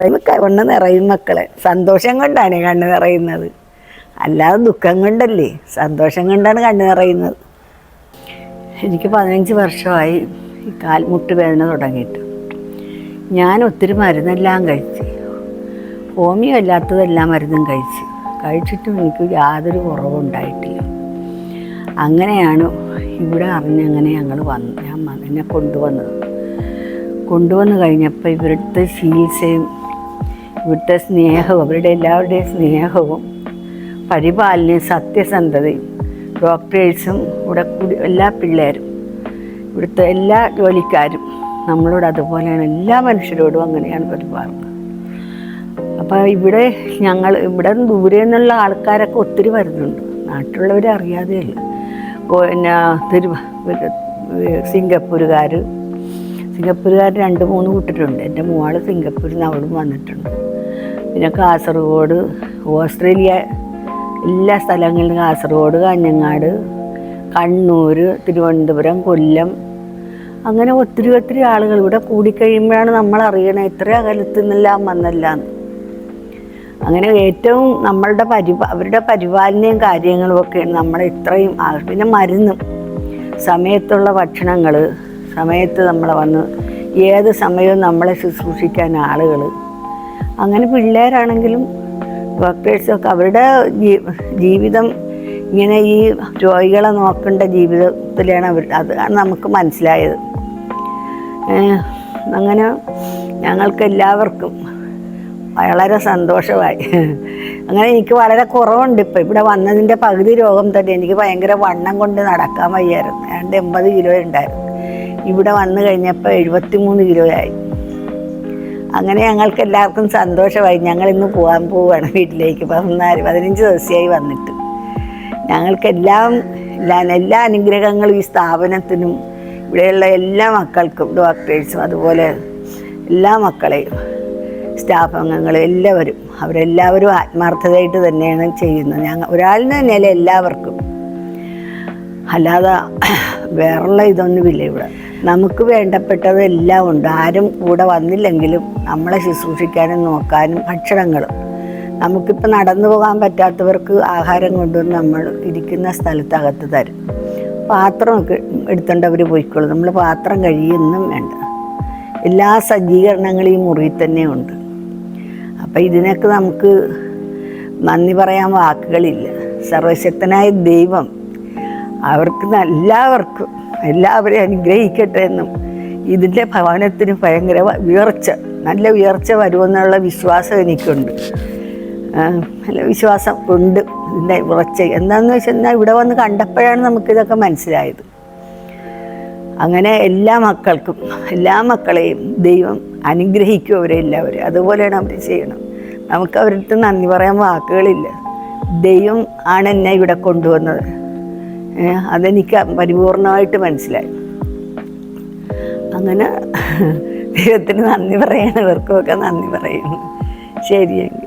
കണ്ണ് നിറയും മക്കളെ. സന്തോഷം കൊണ്ടാണ് കണ്ണ് നിറയുന്നത്, അല്ലാതെ ദുഃഖം കൊണ്ടല്ലേ. സന്തോഷം കൊണ്ടാണ് കണ്ണ് നിറയുന്നത്. എനിക്ക് 15 വർഷമായി ഈ കാൽമുട്ട് വേദന തുടങ്ങിയിട്ട്. ഞാൻ ഒത്തിരി മരുന്നെല്ലാം കഴിച്ച്, ഹോമിയോ അല്ലാത്തതെല്ലാം മരുന്നും കഴിച്ചിട്ടും എനിക്ക് യാതൊരു കുറവും ഉണ്ടായിട്ടില്ല. അങ്ങനെയാണ് ഇവിടെ അറിഞ്ഞങ്ങനെ ഞങ്ങൾ എന്നെ കൊണ്ടുവന്ന് കഴിഞ്ഞപ്പോൾ ഇവിടുത്തെ ചികിത്സയും ഇവിടുത്തെ സ്നേഹവും അവരുടെ എല്ലാവരുടെയും സ്നേഹവും പരിപാലനയും സത്യസന്ധതയും ഡോക്ടേഴ്സും ഇവിടെ കൂടി എല്ലാ പിള്ളേരും ഇവിടുത്തെ എല്ലാ ജോലിക്കാരും നമ്മളോട് അതുപോലെയാണ്, എല്ലാ മനുഷ്യരോടും അങ്ങനെയാണ് പെരുമാറുന്നത്. അപ്പോൾ ഇവിടെ ദൂരെ നിന്നുള്ള ആൾക്കാരൊക്കെ ഒത്തിരി വരുന്നുണ്ട്, നാട്ടിലുള്ളവരെ അറിയാതെയല്ല. പിന്നെ സിംഗപ്പൂരുകാർ 2-3 കൂട്ടരുണ്ട്. എൻ്റെ മൂവാള് സിംഗപ്പൂരിൽ നിന്ന് അവളും വന്നിട്ടുണ്ട്. പിന്നെ കാസർഗോഡ്, ഓസ്ട്രേലിയ, എല്ലാ സ്ഥലങ്ങളിലും കാസർഗോഡ്, കാഞ്ഞങ്ങാട്, കണ്ണൂർ, തിരുവനന്തപുരം, കൊല്ലം, അങ്ങനെ ഒത്തിരി ആളുകൾ ഇവിടെ കൂടിക്കഴിയുമ്പോഴാണ് നമ്മൾ അറിയണത് ഇത്ര അകലത്ത് നിന്നെല്ലാം വന്നെല്ലാം. അങ്ങനെ ഏറ്റവും അവരുടെ പരിപാലനയും കാര്യങ്ങളും ഒക്കെയാണ് നമ്മളെ ഇത്രയും. പിന്നെ മരുന്നും സമയത്തുള്ള ഭക്ഷണങ്ങൾ, സമയത്ത് നമ്മളെ വന്ന് ഏത് സമയവും നമ്മളെ ശുശ്രൂഷിക്കാൻ ആളുകൾ. അങ്ങനെ പിള്ളേരാണെങ്കിലും ഡോക്ടേഴ്സൊക്കെ അവരുടെ ജീവിതം ഇങ്ങനെ ഈ രോഗികളെ നോക്കേണ്ട ജീവിതത്തിലാണ് അതാണ് നമുക്ക് മനസ്സിലായത്. അങ്ങനെ ഞങ്ങൾക്ക് എല്ലാവർക്കും വളരെ സന്തോഷമായി. അങ്ങനെ എനിക്ക് വളരെ കുറവുണ്ട്. ഇപ്പം ഇവിടെ വന്നതിൻ്റെ പകുതി രോഗം തന്നെ. എനിക്ക് ഭയങ്കര വണ്ണം കൊണ്ട് നടക്കാൻ വയ്യായിരുന്നു. 80 കിലോ ഉണ്ടായിരുന്നു. ഇവിടെ വന്നു കഴിഞ്ഞപ്പോൾ 73 കിലോയായി. അങ്ങനെ ഞങ്ങൾക്ക് എല്ലാവർക്കും സന്തോഷമായി. ഞങ്ങളിന്ന് പോകാൻ പോവുകയാണ് വീട്ടിലേക്ക്. 15 ദിവസമായി വന്നിട്ട്. ഞങ്ങൾക്കെല്ലാം എല്ലാ അനുഗ്രഹങ്ങളും ഈ സ്ഥാപനത്തിനും ഇവിടെയുള്ള എല്ലാ മക്കൾക്കും, ഡോക്ടേഴ്സും അതുപോലെ എല്ലാ മക്കളെയും സ്റ്റാഫ് അംഗങ്ങളും എല്ലാവരും അവരെല്ലാവരും ആത്മാർത്ഥതയായിട്ട് തന്നെയാണ് ചെയ്യുന്നത്. ഒരാളിന് തന്നെയല്ല, എല്ലാവർക്കും. അല്ലാതെ വേറുള്ള ഇതൊന്നുമില്ല ഇവിടെ. നമുക്ക് വേണ്ടപ്പെട്ടത് എല്ലാം ഉണ്ട്. ആരും കൂടെ വന്നില്ലെങ്കിലും നമ്മളെ ശുശ്രൂഷിക്കാനും നോക്കാനും ഭക്ഷണങ്ങളും. നമുക്കിപ്പോൾ നടന്നു പോകാൻ പറ്റാത്തവർക്ക് ആഹാരം കൊണ്ടുവന്ന് നമ്മൾ ഇരിക്കുന്ന സ്ഥലത്തകത്ത് തരും. പാത്രമൊക്കെ എടുത്തേണ്ടവർ പോയിക്കോളും. നമ്മൾ പാത്രം കഴിയൊന്നും വേണ്ട. എല്ലാ സജ്ജീകരണങ്ങളും ഈ മുറിയിൽ തന്നെ ഉണ്ട്. അപ്പം ഇതിനൊക്കെ നമുക്ക് നന്ദി പറയാൻ വാക്കുകളില്ല. സർവശക്തനായ ദൈവം എല്ലാവരെയും അനുഗ്രഹിക്കട്ടെ എന്നും ഇതിൻ്റെ ഭവനത്തിന് ഭയങ്കര നല്ല ഉയർച്ച വരുമെന്നുള്ള വിശ്വാസം എനിക്കുണ്ട്. നല്ല വിശ്വാസം ഉണ്ട് ഇതിൻ്റെ ഉറച്ച. എന്താണെന്ന് വെച്ചാൽ ഇവിടെ വന്ന് കണ്ടപ്പോഴാണ് നമുക്കിതൊക്കെ മനസ്സിലായത്. അങ്ങനെ എല്ലാ മക്കളെയും ദൈവം അനുഗ്രഹിക്കും അവരെല്ലാവരും. അതുപോലെയാണ് അവർ ചെയ്യണം. നമുക്ക് അവരുടെ നന്ദി പറയാൻ വാക്കുകളില്ല. ദൈവം ആണ് എന്നെ ഇവിടെ കൊണ്ടുവന്നത്. അതെനിക്ക് പരിപൂർണമായിട്ട് മനസ്സിലായി. അങ്ങനെ ദൈവത്തിന് നന്ദി പറയണവർക്കുമൊക്കെ നന്ദി പറയുന്നു. ശരിയെങ്കിൽ.